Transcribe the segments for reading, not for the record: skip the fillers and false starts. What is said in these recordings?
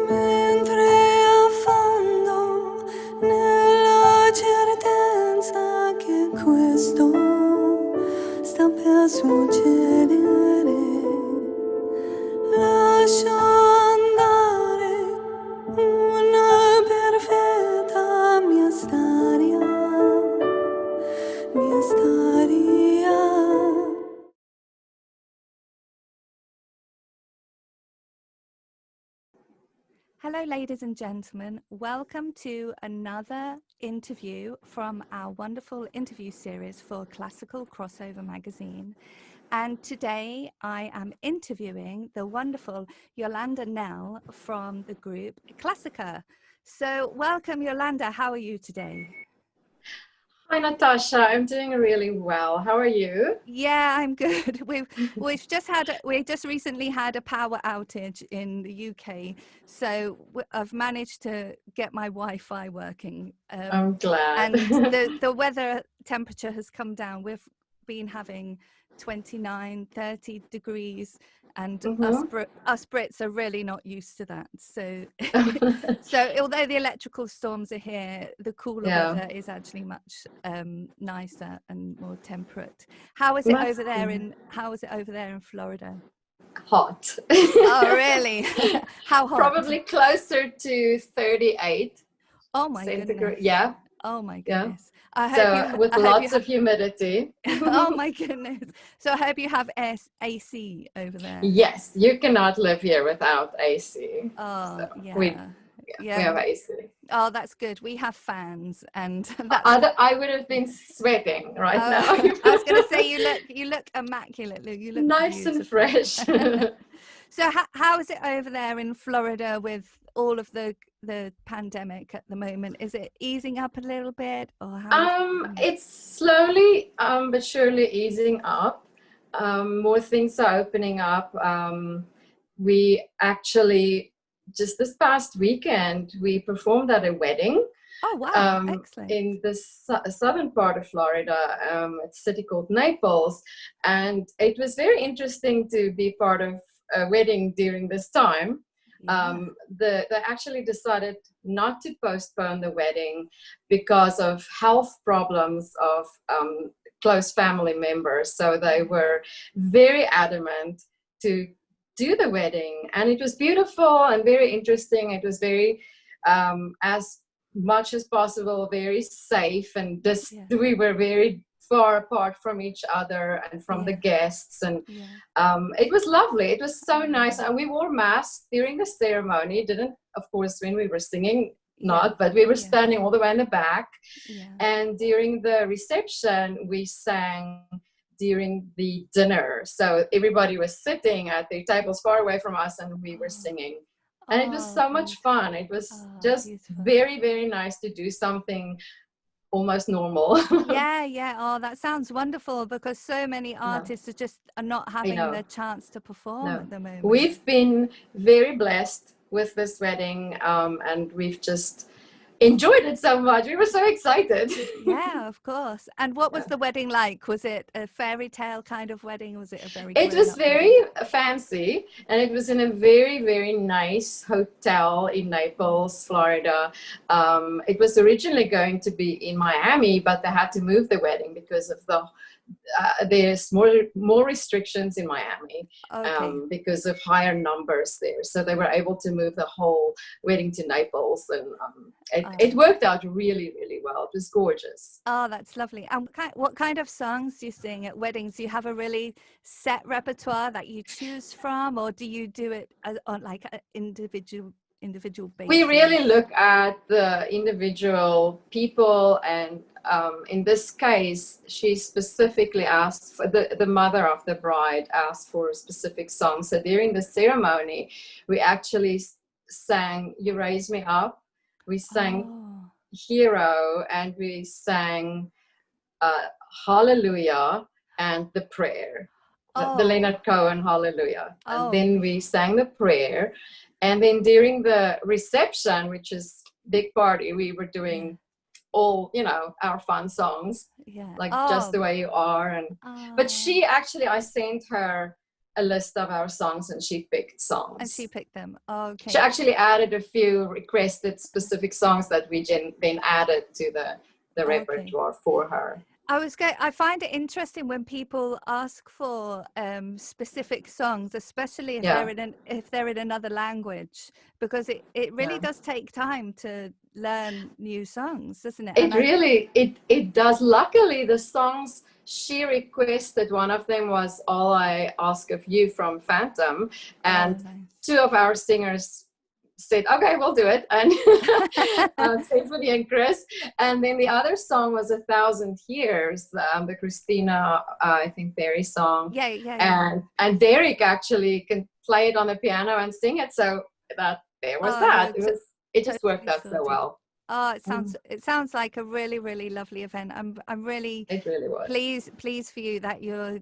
Mentre affondo nella certezza che questo sta per succedere, lascio andare una perfetta mia storia, mia storia. Hello, ladies and gentlemen. Welcome to another interview from our wonderful interview series for Classical Crossover magazine. And today I am interviewing the wonderful Jolanda Nel from the group Klassika. So welcome, Jolanda. How are you today? Hi, Natasha. I'm doing really well. How are you? Yeah, I'm good. We just recently had a power outage in the UK, so I've managed to get my Wi-Fi working. I'm glad. And the weather temperature has come down. We've been having 29, 30 degrees, and us Brits are really not used to that. So, so although the electrical storms are here, the cooler weather is actually much nicer and more temperate. How is it over there in Florida? Hot. Oh, really? How hot? Probably closer to 38 Oh my centigrade. goodness. Yeah. Oh my Yeah. goodness. I So with hope you lots of humidity. oh my goodness. So I hope you have AC over there. Yes, you cannot live here without AC. Oh, So we yeah. have AC. Oh, that's good. We have fans, and that's. I would have been sweating right now. I was going to say you look immaculate. You look Nice and beautiful. fresh. So how is it over there in Florida with all of the pandemic at the moment? Is it easing up a little bit, or how? It's slowly but surely easing up. More things are opening up. We actually just this past weekend we performed at a wedding. Oh wow, excellent. In the southern part of Florida, it's a city called Naples, and it was very interesting to be part of a wedding during this time. Yeah. They actually decided not to postpone the wedding because of health problems of close family members. So they were very adamant to do the wedding, and it was beautiful and very interesting. It was very as much as possible very safe, and we were very far apart from each other and from the guests, and it was lovely. It was so nice, and we wore masks during the ceremony. Didn't, of course, when we were singing, but we were standing all the way in the back. And during the reception we sang during the dinner, so everybody was sitting at the tables far away from us, and we were singing. And it was so much fun. It was just very, very nice to do something almost normal. Yeah. Oh, that sounds wonderful, because so many artists are not having the chance to perform at the moment. We've been very blessed with this wedding, and we've just enjoyed it so much. We were so excited. Yeah, of course. And what was the wedding like? Was it a fairy tale kind of wedding? Was it a very It was very wedding? fancy, and it was in a very, very nice hotel in Naples, Florida. It was originally going to be in Miami, but they had to move the wedding because of there's more restrictions in Miami, because of higher numbers there. So they were able to move the whole wedding to Naples, and it worked out really, really well. It was gorgeous. Oh, that's lovely. And what kind of songs do you sing at weddings? Do you have a really set repertoire that you choose from, or do you do it on like an individual basis? We really look at the individual people, and in this case, she specifically asked for the mother of the bride asked for a specific song. So during the ceremony, we actually sang "You Raise Me Up," we sang "Hero," and we sang "Hallelujah" and the prayer, the Leonard Cohen "Hallelujah," and then we sang the prayer. And then during the reception, which is big party, we were doing all, our fun songs, like Just the Way You Are. And but she actually, I sent her a list of our songs, and she picked songs. And she picked them. Okay. She actually added a few requested specific songs that we then added to the repertoire for her. I find it interesting when people ask for specific songs, especially if they're in another language, because it really does take time to learn new songs, doesn't it? It does. Luckily, the songs she requested, one of them was All I Ask of You from Phantom, and nice. two of our singers said, okay, we'll do it, and Stephanie and Chris. And then the other song was 1,000 Years, the Christina, I think, Berry song. And Derek actually can play it on the piano and sing it, so there was that. It just worked out so well. Oh, it sounds like a really, really lovely event. I'm really pleased for you that you're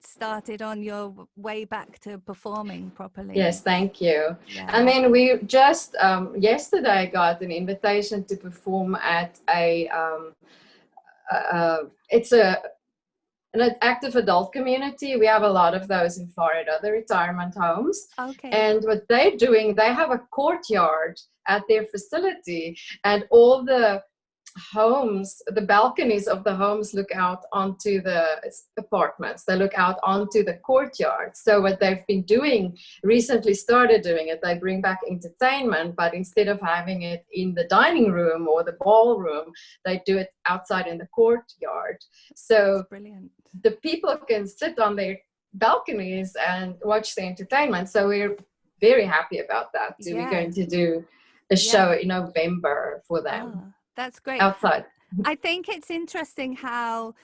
started on your way back to performing properly. Yes, thank you. And then we just yesterday got an invitation to perform at it's an active adult community. We have a lot of those in Florida, the retirement homes. Okay. And what they're doing, they have a courtyard at their facility, and all the homes, the balconies of the homes look out onto the apartments. They look out onto the courtyard. So what they've been doing, recently started doing it, they bring back entertainment, but instead of having it in the dining room or the ballroom, they do it outside in the courtyard. So that's brilliant. The people can sit on their balconies and watch the entertainment. So we're very happy about that too. We're going to do a show in November for them. That's great. Outside. I think it's interesting how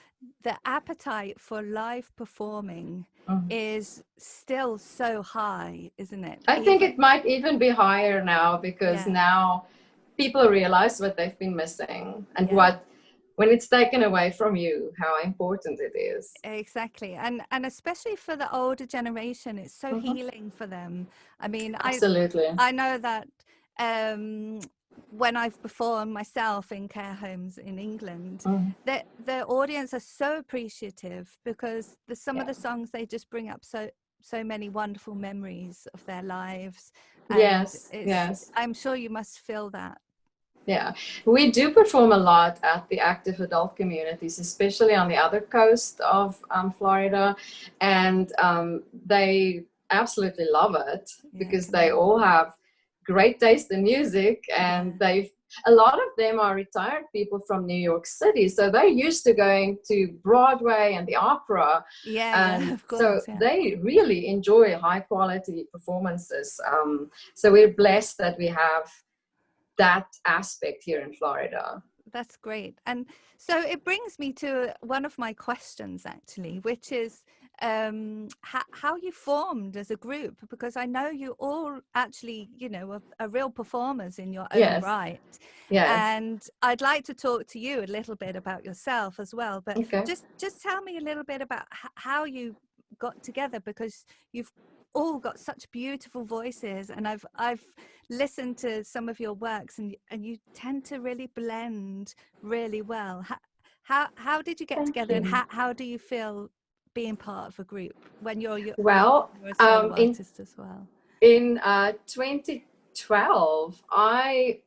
the appetite for live performing is still so high, isn't it? I think it might even be higher now, because now people realize what they've been missing, and when it's taken away from you, how important it is. Exactly. And especially for the older generation, it's so healing for them. I mean, absolutely. I know that when I've performed myself in care homes in England, the audience are so appreciative, because some of the songs, they just bring up so many wonderful memories of their lives. And yes. I'm sure you must feel that. Yeah, we do perform a lot at the active adult communities, especially on the other coast of Florida, and they absolutely love it, because they all have great taste in music, and a lot of them are retired people from New York City, so they're used to going to Broadway and the opera. Of course, so they really enjoy high quality performances. So we're blessed that we have that aspect here in Florida. That's great. And so it brings me to one of my questions, actually, which is how you formed as a group, because I know you all actually, are real performers in your own right. Yes. And I'd like to talk to you a little bit about yourself as well, but just tell me a little bit about how you got together, because you've all got such beautiful voices, and I've listened to some of your works, and you tend to really blend really well. How did you get together, and how do you feel being part of a group when you're a solo artist as well? In 2012, I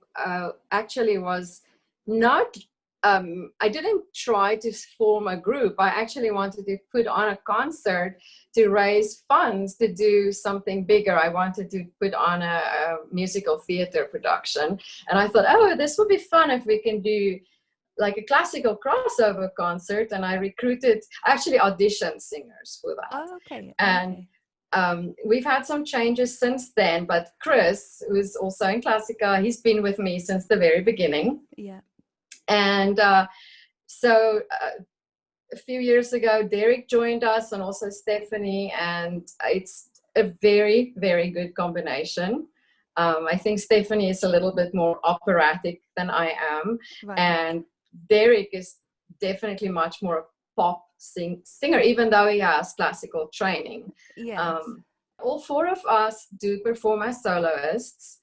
actually was not I didn't try to form a group. I actually wanted to put on a concert to raise funds to do something bigger. I wanted to put on a musical theater production. And I thought, this would be fun if we can do like a classical crossover concert. And I actually auditioned singers for that. Oh, okay. And we've had some changes since then, but Chris, who's also in Klassika, he's been with me since the very beginning. Yeah. And so a few years ago, Derek joined us, and also Stephanie, and it's a very, very good combination. I think Stephanie is a little bit more operatic than I am, and Derek is definitely much more pop singer, even though he has classical training. Yes. All four of us do perform as soloists.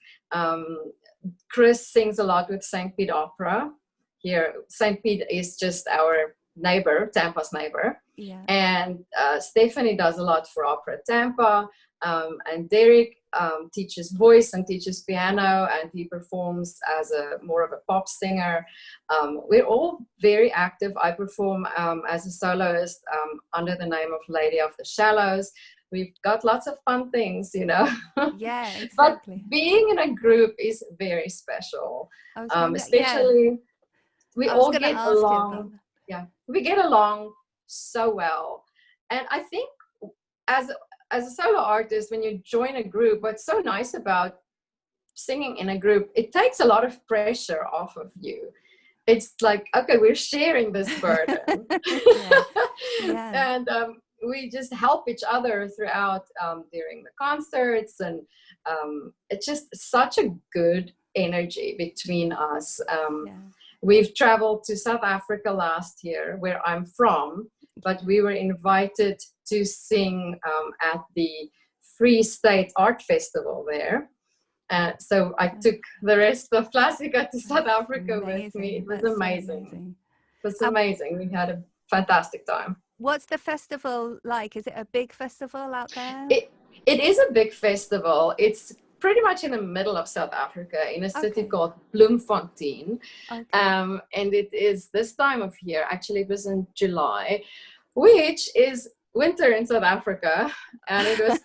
Chris sings a lot with St. Pete Opera. Here, St. Pete is just our neighbor, Tampa's neighbor. Yeah. And Stephanie does a lot for Opera Tampa, and Derek teaches voice and teaches piano, and he performs as a more of a pop singer. We're all very active. I perform as a soloist under the name of Lady of the Shallows. We've got lots of fun things, you know. Yeah, But exactly. being in a group is very special, I was wondering, yeah, especially we I was all going to get ask you about along. that. Yeah, we get along so well. And I think as a solo artist, when you join a group, what's so nice about singing in a group, it takes a lot of pressure off of you. It's like, okay, we're sharing this burden. Yeah, yeah, And we just help each other throughout during the concerts, and it's just such a good energy between us. yeah. We've traveled to South Africa last year, where I'm from, but we were invited to sing at the Free State Art Festival there. So I took the rest of Klassika to South That's Africa with me. amazing. It was That's so amazing. amazing. It was Um, amazing. We had a fantastic time. what's the festival like? Is it a big festival out there? It is a big festival. It's pretty much in the middle of South Africa, in a city Okay, called Bloemfontein. okay. And it is this time of year. Actually, it was in July, which is winter in South Africa, and it was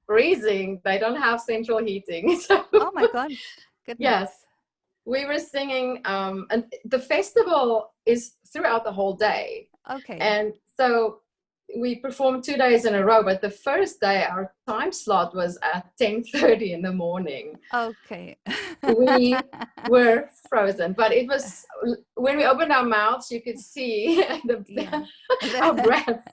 freezing. They don't have central heating. So Oh my God, yes, goodness. we were singing, and the festival is throughout the whole day. Okay, And so we performed 2 days in a row, but the first day our time slot was at 10:30 in the morning. okay. We were frozen, but it was, when we opened our mouths, you could see Yeah. our breath.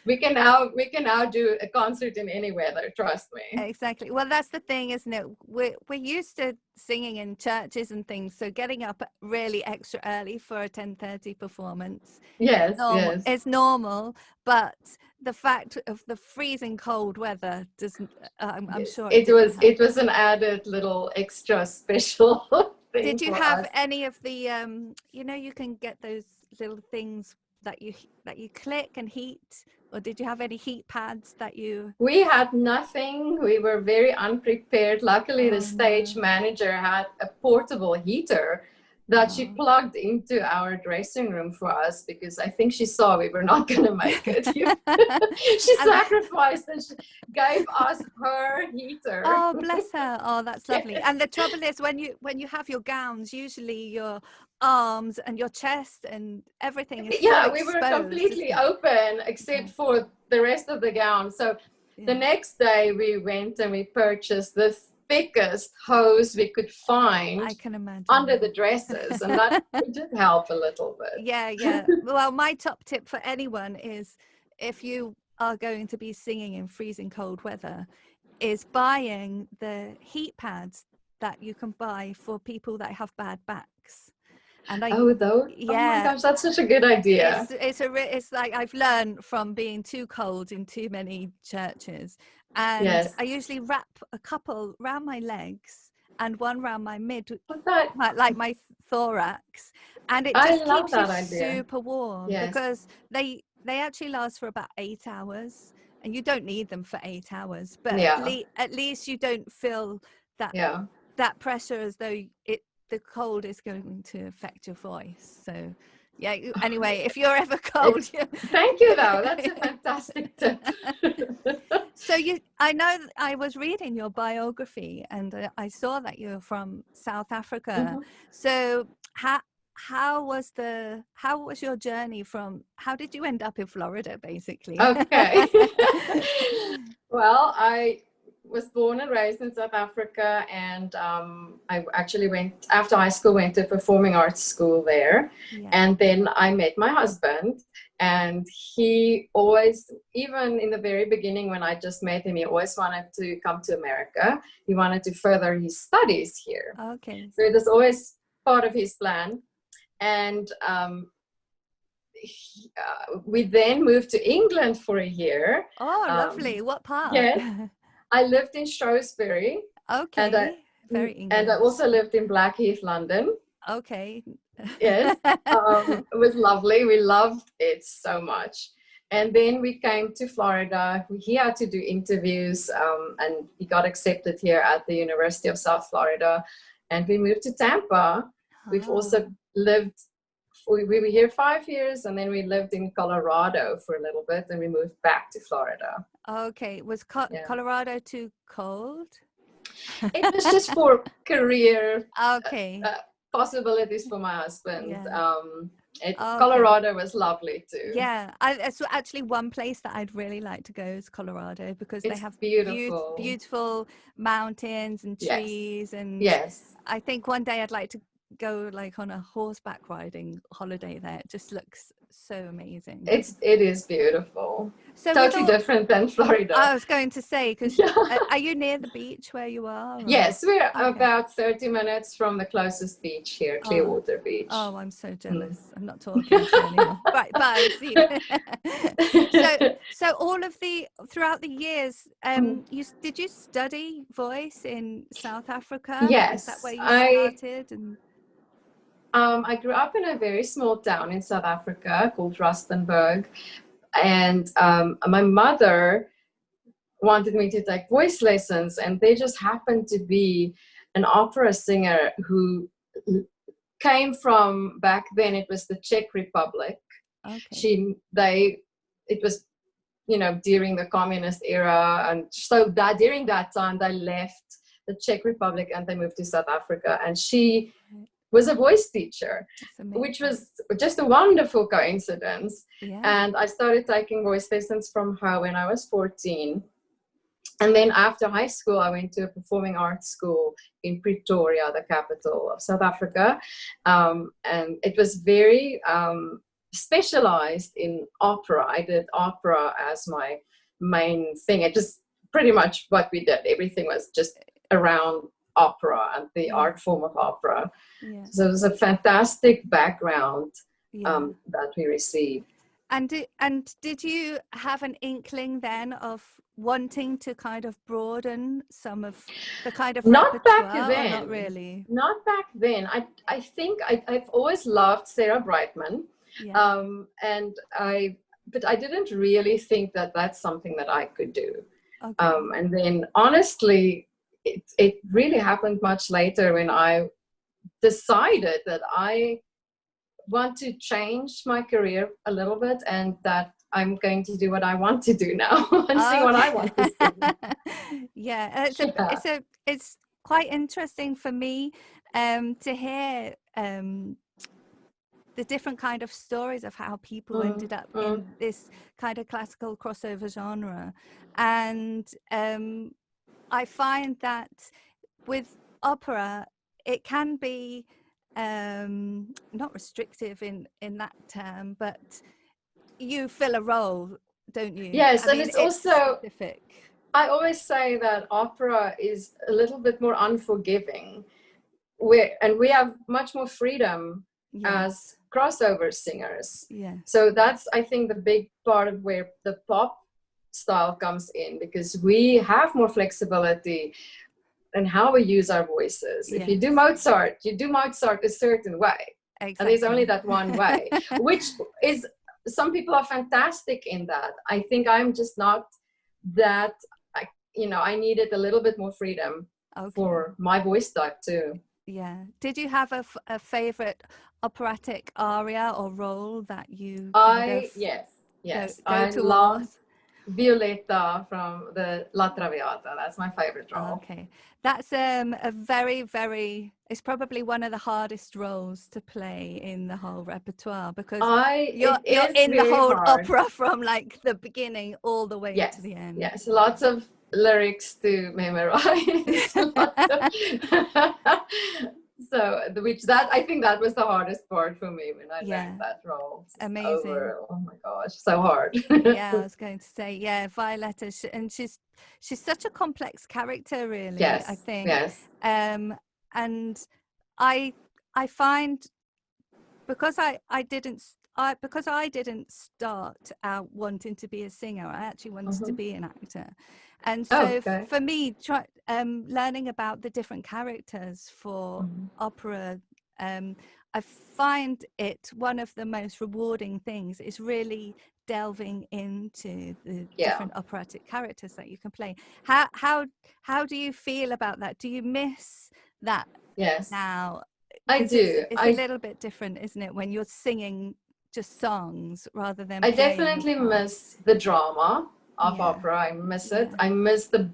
We can now do a concert in any weather, trust me. Exactly. Well, that's the thing, isn't it? We're used to singing in churches and things, so getting up really extra early for a 10:30 performance Yes, yes. is normal, but the fact of the freezing cold weather doesn't. I'm sure it didn't help. It was an added little extra special thing. Did you for have us. any of the you can get those little things that you click and heat, or did you have any heat pads that you? We had nothing. We were very unprepared. Luckily, the stage manager had a portable heater that she plugged into our dressing room for us, because I think she saw we were not going to make it. She sacrificed and she gave us her heater. Oh, bless her. Oh, that's lovely. And the trouble is, when you have your gowns, usually your arms and your chest and everything is so we were exposed, completely open except for the rest of the gown. So the next day we went and we purchased the thickest hose we could find. I can imagine. Under the dresses, and that did help a little bit. Yeah. Well, my top tip for anyone is, if you are going to be singing in freezing cold weather, is buying the heat pads that you can buy for people that have bad backs. And yeah. Oh my gosh, that's such a good idea. It's like I've learned from being too cold in too many churches, and Yes. I usually wrap a couple round my legs and one round my my thorax, and it just keeps you super warm. Yes. Because they actually last for about 8 hours, and you don't need them for 8 hours, but at least you don't feel that pressure as though the cold is going to affect your voice. So yeah, anyway, if you're ever cold, thank you though, that's a fantastic tip. So I know that I was reading your biography, and I saw that you're from South Africa. So how was your journey how did you end up in Florida, basically? Okay. Well, I was born and raised in South Africa, and I actually went, after high school, went to performing arts school there. And then I met my husband, and he always, even in the very beginning when I just met him, he always wanted to come to America. He wanted to further his studies here. Okay. So it was always part of his plan. And we then moved to England for a year. Oh, lovely. What part? Yes. I lived in Shrewsbury. Okay. Very English. And I also lived in Blackheath, London. Okay. Yes, it was lovely. We loved it so much. And then we came to Florida. He had to do interviews, and he got accepted here at the University of South Florida. And we moved to Tampa. We've also lived, we were here 5 years, and then we lived in Colorado for a little bit, and we moved back to Florida. Okay. Was Colorado too cold? It was just for career Okay. possibilities for my husband. Yeah. Okay. Colorado was lovely too. Yeah, it's actually one place that I'd really like to go is Colorado, because they It's have beautiful. beautiful mountains and trees. And yes, I think one day I'd like to go like on a horseback riding holiday there. It just looks so amazing. it is beautiful. So Totally different than Florida. I was going to say, because are you near the beach where you are? Or? Yes, we're about 30 minutes from the closest beach here, Clearwater Beach. Oh, I'm so jealous. I'm not talking to you anymore. Right, bye. See you. so all of throughout the years, did you study voice in South Africa? Yes, is that where you started? And I grew up in a very small town in South Africa called Rustenburg, and my mother wanted me to take voice lessons, and they just happened to be an opera singer who came from, back then it was the Czech Republic. Okay. It was, during the communist era, and so that during that time they left the Czech Republic and they moved to South Africa, and she was a voice teacher, which was just a wonderful coincidence. Yeah. And I started taking voice lessons from her when I was 14. And then after high school, I went to a performing arts school in Pretoria, the capital of South Africa. And it was very specialized in opera. I did opera as my main thing. It was pretty much what we did. Everything was just around opera and the art form of opera. Yeah. So it was a fantastic background that we received. And did you have an inkling then of wanting to kind of broaden some of the kind of not repertoire, back then, or not really? Not back then. I think I've always loved Sarah Brightman, but I didn't really think that that's something that I could do. Okay. And then honestly, it really happened much later when I decided that I want to change my career a little bit, and that I'm going to do what I want to do now and sing what I want to sing. Yeah, it's quite interesting for me to hear the different kind of stories of how people ended up in this kind of classical crossover genre. And I find that with opera, it can be not restrictive in that term, but you fill a role, don't you? Yes, and it's also specific. I always say that opera is a little bit more unforgiving, and we have much more freedom as crossover singers. Yeah. So that's, I think, the big part of where the pop style comes in, because we have more flexibility in how we use our voices. If you do Mozart, a certain way. Exactly. And there's only that one way, which is, some people are fantastic in that. I think I'm just not that, I needed a little bit more freedom for my voice type too. Yeah. Did you have a favorite operatic aria or role that you Yes. I love Violetta from the La Traviata. That's my favorite role. Okay. That's a very, very, it's probably one of the hardest roles to play in the whole repertoire, because you're in the whole opera from like the beginning all the way to the end. Yes, lots of lyrics to memorize. I think that was the hardest part for me when I learned that role. Amazing. Oh my gosh, so hard. Yeah, I was going to say, Violetta, and she's such a complex character, really. I think. Yes. And I find, because I didn't start out wanting to be a singer, I actually wanted to be an actor. And so for me, learning about the different characters for opera, I find it one of the most rewarding things is really delving into the different operatic characters that you can play. How do you feel about that? Do you miss that Yes, now? I Because do. it's a little bit different, isn't it, when you're singing just songs rather than I playing definitely parts? miss the drama of Yeah, opera. I miss it. yeah, I miss the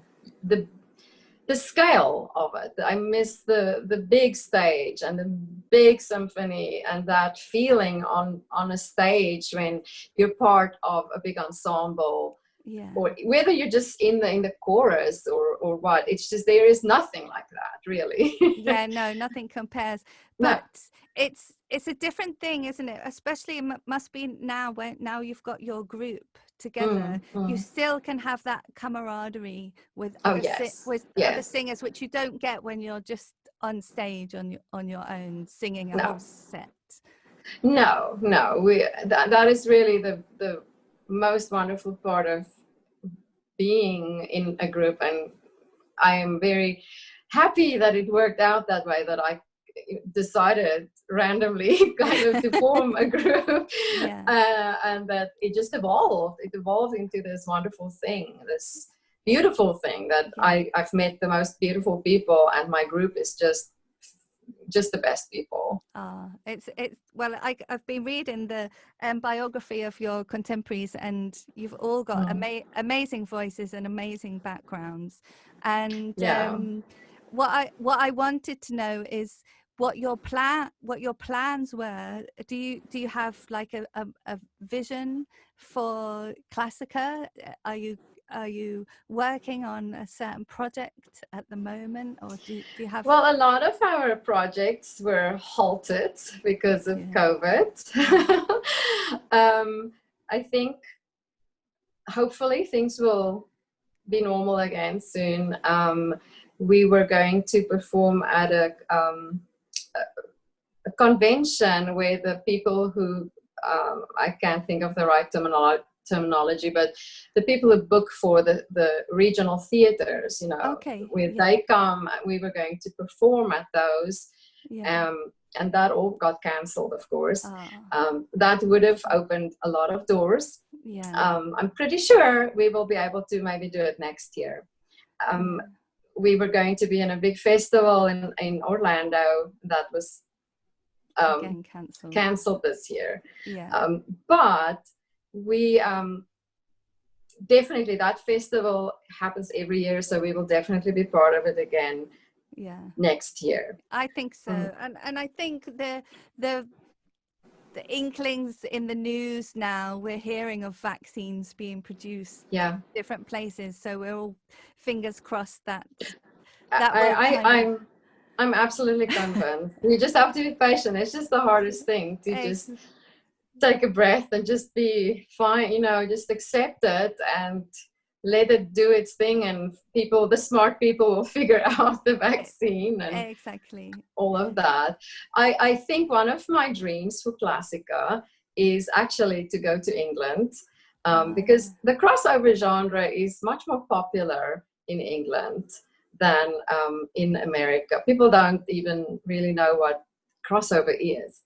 the scale of it. I miss the big stage and the big symphony and that feeling on a stage when you're part of a big ensemble, yeah. or whether you're just in the chorus or what. It's just there is nothing like that, really. Yeah, no, nothing compares. No. But it's a different thing, isn't it? Especially must be now, when now you've got your group together, you still can have that camaraderie with Oh other yes, with other yes. singers, which you don't get when you're just on stage on your own singing a No. whole set. No, no. That is really the most wonderful part of being in a group, and I am very happy that it worked out that way, that I decided randomly kind of to form a group. Yeah. And that it just evolved. It evolved into this wonderful thing, this beautiful thing that Yeah. I've met the most beautiful people, and my group is just the best people. It's well, I've been reading the biography of your contemporaries, and you've all got amazing voices and amazing backgrounds. And Yeah. what I wanted to know is what your plans were. Do you have like a vision for Klassika? Are you working on a certain project at the moment, or do you have? Well, a lot of our projects were halted because of COVID. I think hopefully things will be normal again soon. We were going to perform at a convention where the people who, I can't think of the right terminology, but the people who book for the regional theaters, Okay. where they come, we were going to perform at those. And that all got cancelled, of course. That would have opened a lot of doors. I'm pretty sure we will be able to maybe do it next year. We were going to be in a big festival in Orlando that was again cancelled this year. But we definitely, that festival happens every year, so we will definitely be part of it again next year. I think so. And I think the inklings in the news now, we're hearing of vaccines being produced in different places, so we're all fingers crossed that I'm absolutely convinced. You just have to be patient. It's just the hardest thing to just take a breath and just be fine, just accept it and let it do its thing, and the smart people will figure out the vaccine and all of that. I think one of my dreams for Klassika is actually to go to England, because the crossover genre is much more popular in England than in America. People don't even really know what crossover is.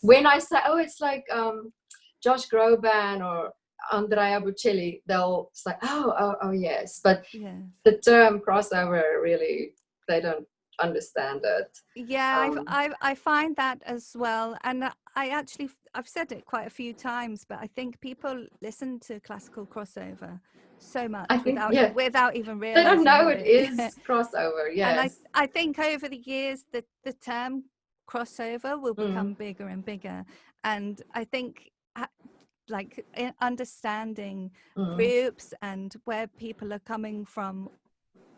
When I say, oh, it's like Josh Groban or Andrea Bocelli, they'll say, oh yes. But the term crossover, really, they don't understand it. I find that as well, and I've said it quite a few times, but I think people listen to classical crossover so much without even realizing they don't know it is crossover. Yes. And I think over the years the term crossover will become bigger and bigger, and I think like understanding groups and where people are coming from,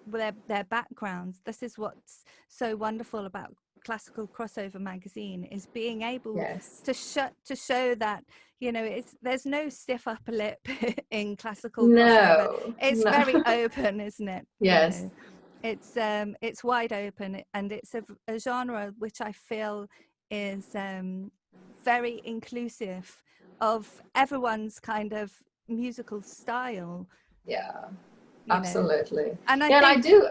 their backgrounds. This is what's so wonderful about Classical Crossover magazine, is being able to show that there's no stiff upper lip in classical crossover. It's very open, isn't it? Yes. It's wide open, and it's a genre which I feel is very inclusive of everyone's kind of musical style. Absolutely. And I do.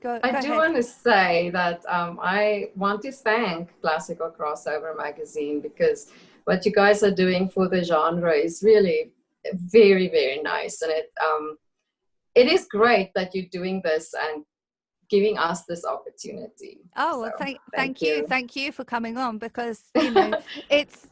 I Go do ahead. want to say that I want to thank Classical Crossover Magazine, because what you guys are doing for the genre is really very, very nice. And it is great that you're doing this and giving us this opportunity. Oh, So well, thank you. thank you for coming on, because you know it's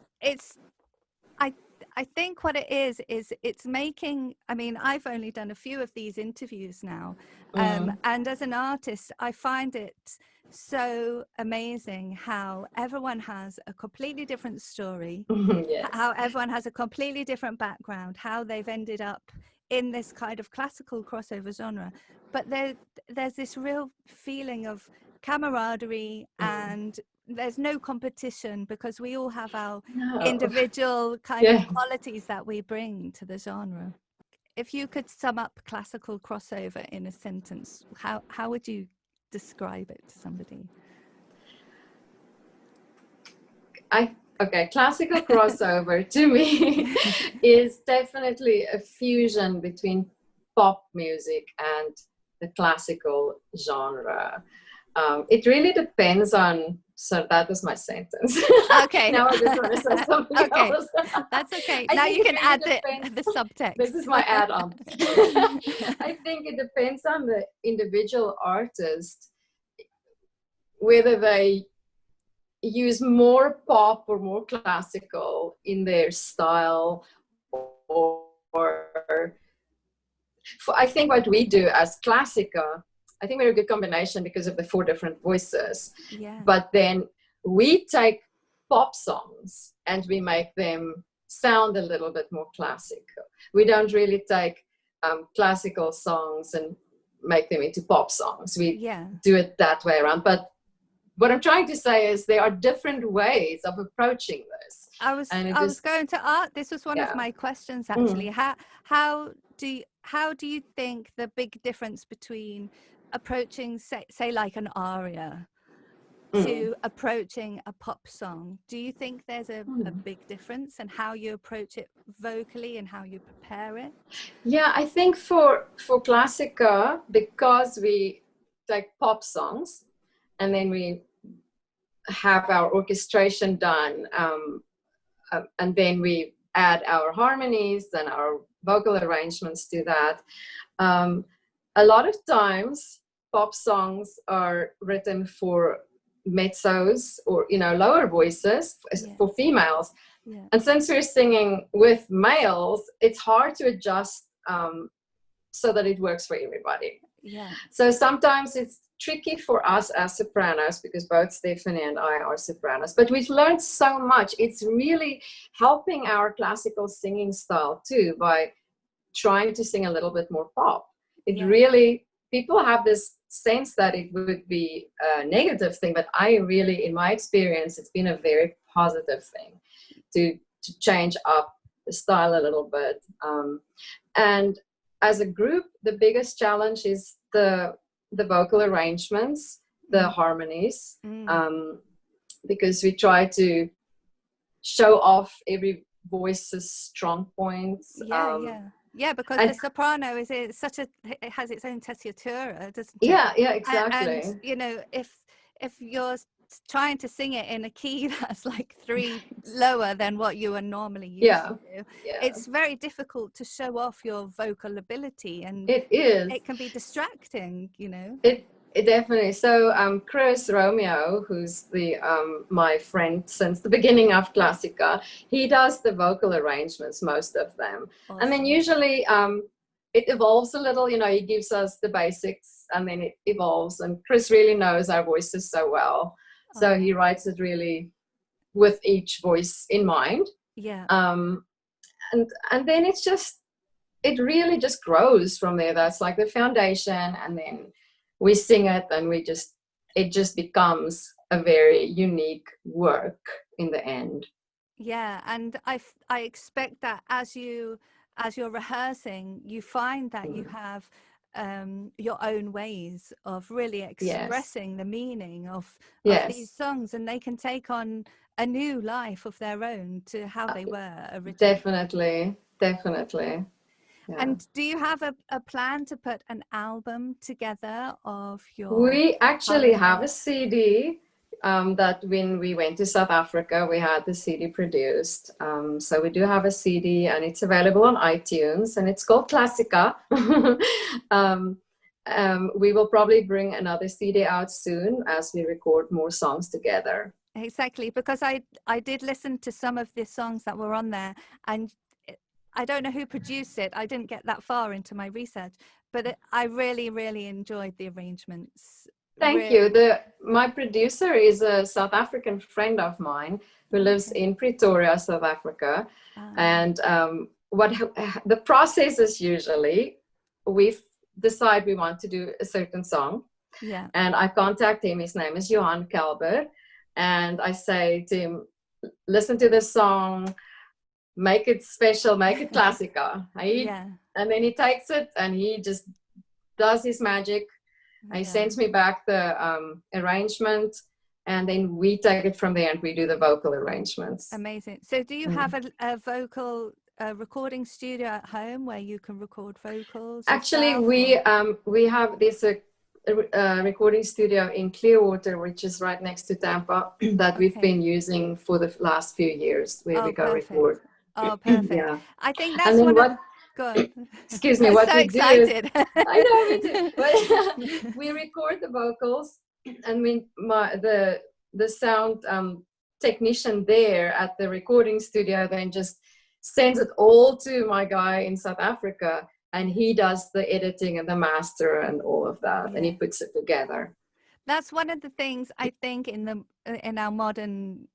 I I think what it is it's making. I mean, I've only done a few of these interviews now, and as an artist, I find it so amazing how everyone has a completely different story, Yes. how everyone has a completely different background, how they've ended up in this kind of classical crossover genre, but there's this real feeling of camaraderie, and there's no competition, because we all have our No. individual kind of qualities that we bring to the genre. If you could sum up classical crossover in a sentence, how would you describe it to somebody? Okay, classical crossover to me is definitely a fusion between pop music and the classical genre. It really depends on. So that was my sentence. Okay. Now I just want to say something Okay, else. that's okay. I Now think you it can really add depends. the subtext. This is my add-on. I think it depends on the individual artist, whether they use more pop or more classical in their style, or I think what we do as Klassika, I think we're a good combination because of the 4 different voices. Yeah. But then we take pop songs and we make them sound a little bit more classical. We don't really take classical songs and make them into pop songs. We do it that way around. But what I'm trying to say is there are different ways of approaching this. I was going to ask. This was one of my questions, actually. How do you think the big difference between approaching, say like an aria, to approaching a pop song? Do you think there's a big difference in how you approach it vocally and how you prepare it? Yeah, I think for Klassika, because we take pop songs and then we have our orchestration done, and then we add our harmonies and our vocal arrangements to that. A lot of times pop songs are written for mezzos, or lower voices for females. And since we're singing with males, it's hard to adjust so that it works for everybody. So sometimes it's tricky for us as sopranos, because both Stephanie and I are sopranos, but we've learned so much. It's really helping our classical singing style too, by trying to sing a little bit more pop. It really, people have this sense that it would be a negative thing, but I really, in my experience, it's been a very positive thing to change up the style a little bit. And as a group, the biggest challenge is the vocal arrangements, the harmonies, because we try to show off every voice's strong points. Yeah, because the soprano it has its own tessitura, doesn't it? Yeah, exactly. And if you're trying to sing it in a key that's like 3 lower than what you are normally used to, it's very difficult to show off your vocal ability, and it can be distracting, It definitely. So Chris Romeo, who's the my friend since the beginning of Klassika, he does the vocal arrangements, most of them. Awesome. And then usually it evolves a little, he gives us the basics and then it evolves. And Chris really knows our voices so well. So he writes it really with each voice in mind. And then it really just grows from there. That's like the foundation, and then we sing it, and it just becomes a very unique work in the end. Yeah, and I expect that as you're rehearsing, you find that you have your own ways of really expressing the meaning of these songs, and they can take on a new life of their own to how they were originally. Definitely. Yeah. And do you have a plan to put an album together of your We actually current have a work? CD that when we went to South Africa, we had the CD produced. So we do have a CD and it's available on iTunes and it's called Klassika. um, we will probably bring another CD out soon as we record more songs together. Exactly, because I did listen to some of the songs that were on there, and I don't know who produced it. I didn't get that far into my research, but I really, really enjoyed the arrangements. Thank you. My producer is a South African friend of mine who lives Okay. in Pretoria, South Africa. Ah, And what the process is usually we decide we want to do a certain song. yeah. And I contact him. His name is Johan Kalber. And I say to him, listen to this song, make it special, make it Klassika. Yeah. And then he takes it and he just does his magic. He Yeah. sends me back the arrangement, and then we take it from there and we do the vocal arrangements. Amazing. So do you have a vocal recording studio at home where you can record vocals Actually, yourself, we have this recording studio in Clearwater, which is right next to Tampa, that we've Okay. been using for the last few years, where we Oh, go perfect. record. Oh, perfect. Yeah. I think And that's then one of what? Go on. Excuse me. I'm What so we do is, excited. I know, me too. But we record the vocals, and the sound technician there at the recording studio then just sends it all to my guy in South Africa, and he does the editing and the master and all of that, and he Yeah. puts it together. That's one of the things I think in our modern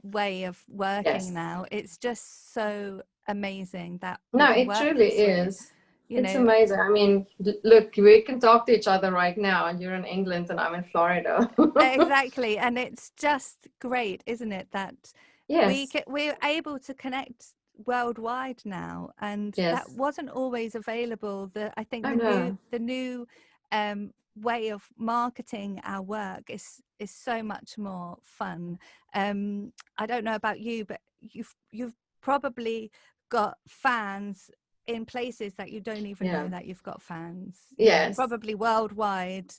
way of working Yes. now. It's just so amazing that we No, can it work truly this way. is. You It's know, amazing. I mean, look, we can talk to each other right now, and you're in England and I'm in Florida. exactly, and it's just great, isn't it, that Yes, we're able to connect worldwide now, and that yes. wasn't always available. I think I know. the new way of marketing our work is so much more fun. I don't know about you, but you've probably got fans in places that you don't even know Yeah. that you've got fans, Yes. probably worldwide.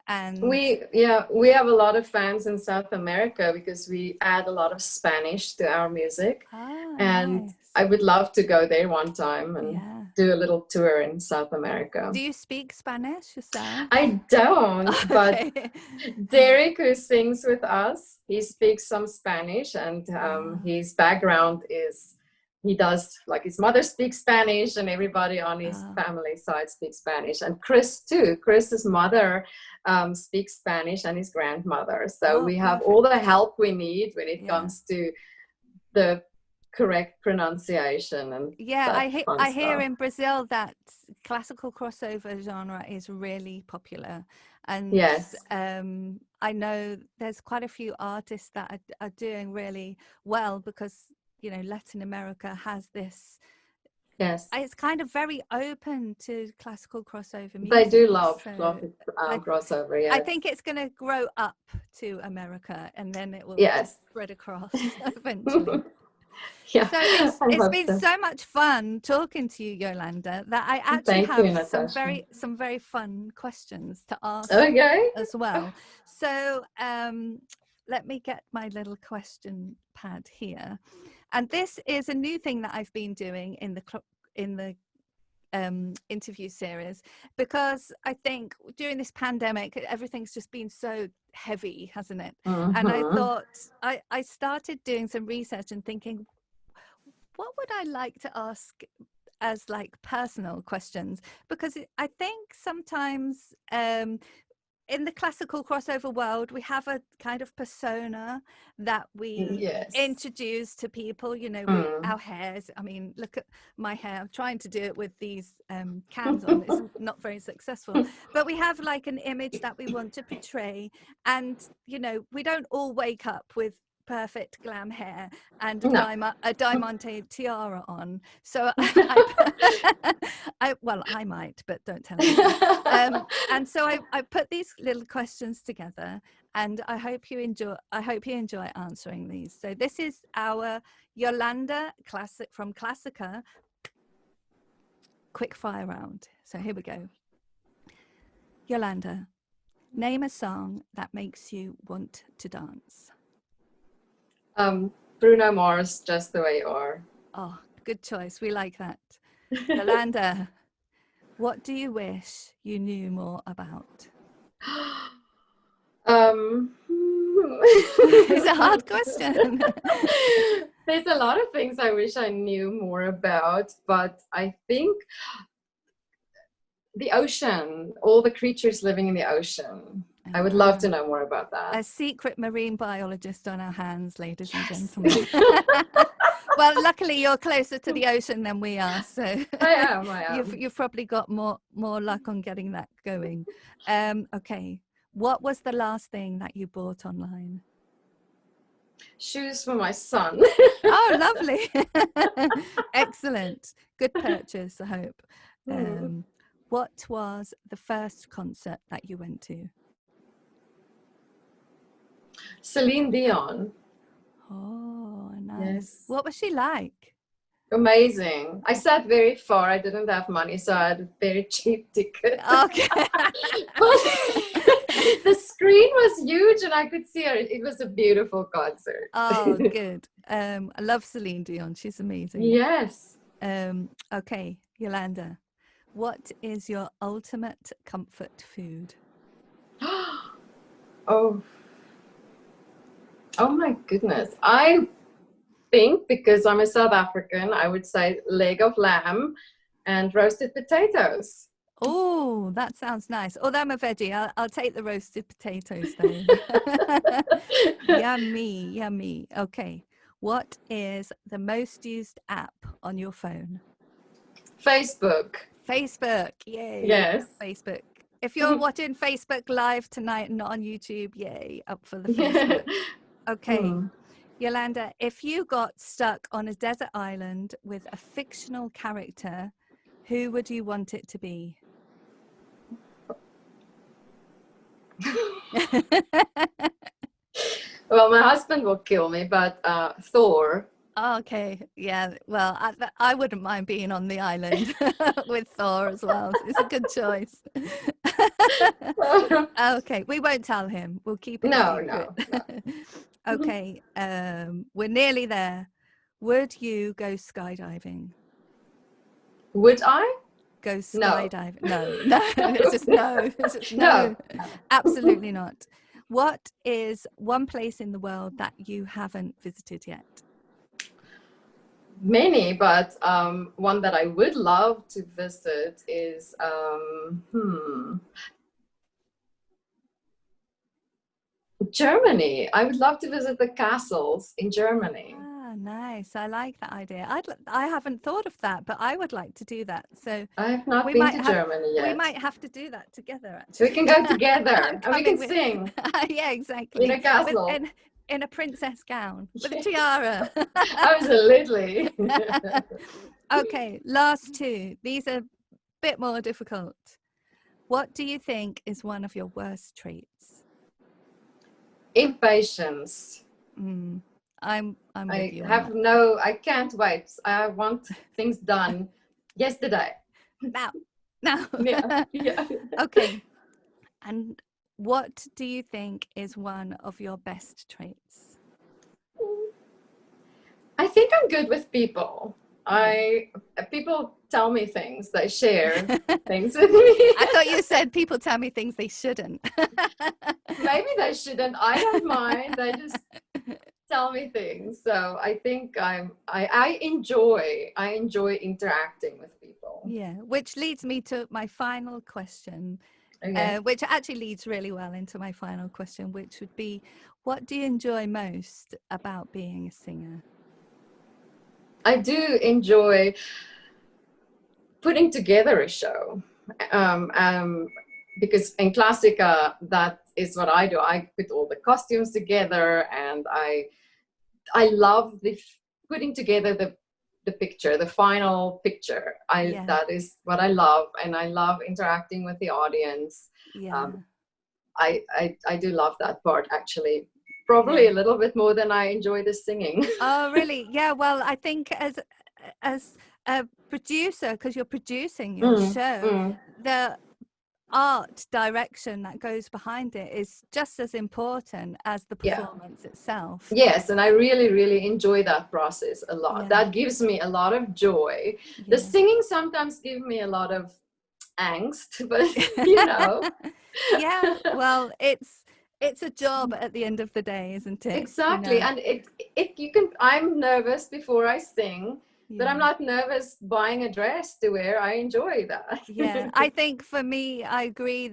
And We have a lot of fans in South America because we add a lot of Spanish to our music. And nice. I would love to go there one time and Yeah. do a little tour in South America. Do you speak Spanish yourself? I don't, but Okay. Derek, who sings with us, he speaks some Spanish, and Ah, his background is he does, like, his mother speaks Spanish, and everybody on his ah, family side speaks Spanish, and Chris too. Chris's mother speaks Spanish, and his grandmother. So oh, we have all perfect. the help we need when it Yeah. comes to the correct pronunciation and Yeah, that fun I hear stuff. in Brazil that classical crossover genre is really popular, and Yes, I know there's quite a few artists that are doing really well because Latin America has this. yes. It's kind of very open to classical crossover They do music, love so I crossover. I Yes, think it's going to grow up to America and then it will yes. spread across eventually. Yeah, So I it's hope been so. so much fun talking to you, Yolanda, that I actually Thank you, have Natasha. some very fun questions to ask Okay. as well. So let me get my little question pad here. And this is a new thing that I've been doing in the interview series, because I think during this pandemic everything's just been so heavy, hasn't it? And I Mm-hmm. thought I started doing some research and thinking, what would I like to ask as like personal questions, because I think sometimes in the classical crossover world, we have a kind of persona that we Yes. introduce to people. Mm. Our hairs. I mean, look at my hair. I'm trying to do it with these cans on. It's not very successful, but we have like an image that we want to portray, and we don't all wake up with perfect glam hair and No. a diamante tiara on. So I might, but don't tell anybody. And so I put these little questions together, and I hope you enjoy answering these. So this is our Jolanda from Klassika quick fire round. So here we go. Jolanda, name a song that makes you want to dance. Bruno Mars, Just the Way You Are. Oh, good choice. We like that. Jolanda, what do you wish you knew more about? It's a hard question. There's a lot of things I wish I knew more about, but I think the ocean, all the creatures living in the ocean. I would love to know more about that. A secret marine biologist on our hands, ladies and gentlemen. Well, luckily you're closer to the ocean than we are, so I am. You've probably got more luck on getting that going. Okay, what was the last thing that you bought online? Shoes for my son. Oh, lovely. Excellent. Good purchase, I hope. What was the first concert that you went to? Celine Dion. Oh, nice. Yes. What was she like? Amazing. I sat very far. I didn't have money, so I had a very cheap ticket. Okay. The screen was huge and I could see her. It was a beautiful concert. Oh, good. I love Celine Dion. She's amazing. Yes. Okay, Jolanda, what is your ultimate comfort food? Oh my goodness. I think, because I'm a South African, I would say leg of lamb and roasted potatoes. Oh, that sounds nice. Although I'm a veggie, I'll take the roasted potatoes though. Yummy, yummy. Okay. What is the most used app on your phone? Facebook. Facebook. Yay. Yes. Facebook. If you're watching Facebook Live tonight and not on YouTube, yay, up for the Facebook. Okay. Jolanda, if you got stuck on a desert island with a fictional character, who would you want it to be? Well, my husband will kill me, but Thor. Okay, yeah. Well, I wouldn't mind being on the island with Thor as well. It's a good choice. Okay, we won't tell him. We'll keep it secret. No. Okay, we're nearly there. Would you go skydiving? Would I? Go skydiving? No. It's just no. It's just no. Absolutely not. What is one place in the world that you haven't visited yet? Many, but one that I would love to visit is Germany. I would love to visit the castles in Germany. Ah, nice. I like that idea. I haven't thought of that, but I would like to do that. So I have not been to Germany yet. We might have to do that together, actually. We can go together and we can sing. Yeah, exactly. In a castle. In a princess gown with a tiara. Absolutely. Okay, last two. These are a bit more difficult. What do you think is one of your worst traits? Impatience. I'm with you. I can't wait. I want things done yesterday. Now. Yeah. Okay. And what do you think is one of your best traits? I think I'm good with people. People tell me things, they share things with me. I thought you said people tell me things they shouldn't. Maybe they shouldn't. I don't mind. They just tell me things. So I think I enjoy interacting with people. Yeah, which leads me to my final question. Okay. Which actually leads really well into my final question, which would be, what do you enjoy most about being a singer? I do enjoy putting together a show, because in Klassika, that is what I do. I put all the costumes together, and I love putting together the picture, the final picture. That is what I love, and I love interacting with the audience. Yeah. I do love that part, actually. Probably a little bit more than I enjoy the singing. Oh, really? Yeah. Well, I think as producer, because you're producing your show, the art direction that goes behind it is just as important as the performance itself. Yes, and I really, really enjoy that process a lot. Yeah. That gives me a lot of joy. The singing sometimes gives me a lot of angst, but you know. Yeah, well, it's a job at the end of the day, isn't it? Exactly. You know? And I'm nervous before I sing, but I'm Yeah. not nervous buying a dress to wear. I enjoy that. Yeah, I think for me, I agree.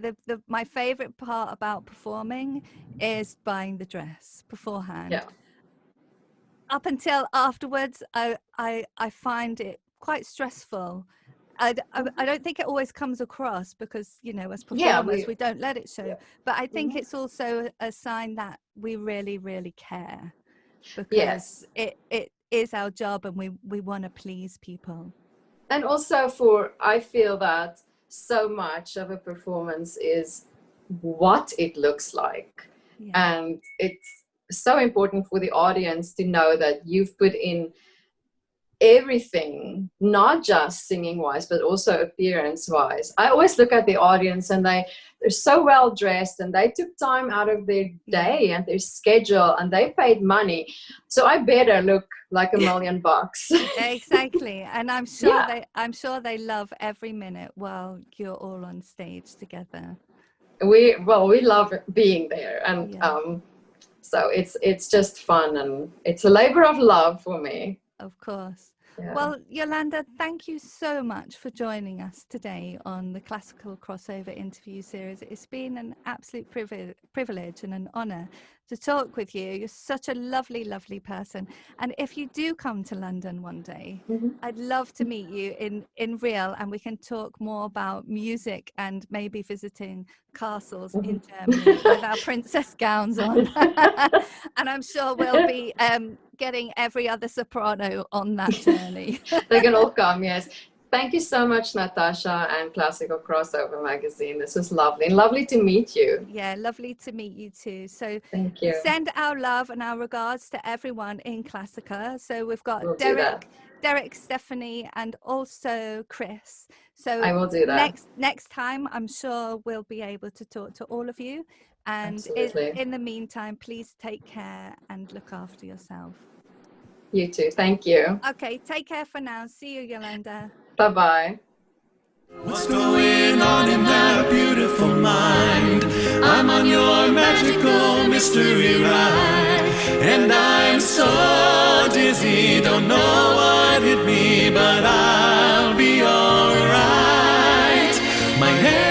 My favorite part about performing is buying the dress beforehand. Yeah. Up until afterwards, I find it quite stressful. I don't think it always comes across because, you know, as performers, we don't let it show. But I think it's also a sign that we really, really care, because it is our job and we want to please people. And also I feel that so much of a performance is what it looks like. Yeah. And it's so important for the audience to know that you've put in everything, not just singing wise, but also appearance wise. I always look at the audience and they're so well dressed and they took time out of their day and their schedule and they paid money. So I better look like $1 million. Exactly. And I'm sure they love every minute while you're all on stage together. We love being there, and so it's just fun, and it's a labor of love for me. Of course. Yeah. Well, Jolanda, thank you so much for joining us today on the Classical Crossover interview series. It's been an absolute privilege and an honor to talk with you. You're such a lovely, lovely person. And if you do come to London one day, I'd love to meet you in real, and we can talk more about music and maybe visiting castles in Germany with our princess gowns on. And I'm sure we'll be getting every other soprano on that journey. They can all come, yes. Thank you so much, Natasha and Classical Crossover Magazine. This was lovely, and lovely to meet you. Yeah, lovely to meet you too. So thank you. Send our love and our regards to everyone in Klassika. So we've got Derek, Stephanie, and also Chris. So I will do that. Next time, I'm sure we'll be able to talk to all of you. And in the meantime, please take care and look after yourself. You too. Thank you. Okay, take care for now. See you, Jolanda. Bye-bye. What's going on in that beautiful mind? I'm on your magical mystery ride, and I'm so dizzy, don't know what hit me, but I'll be alright. My head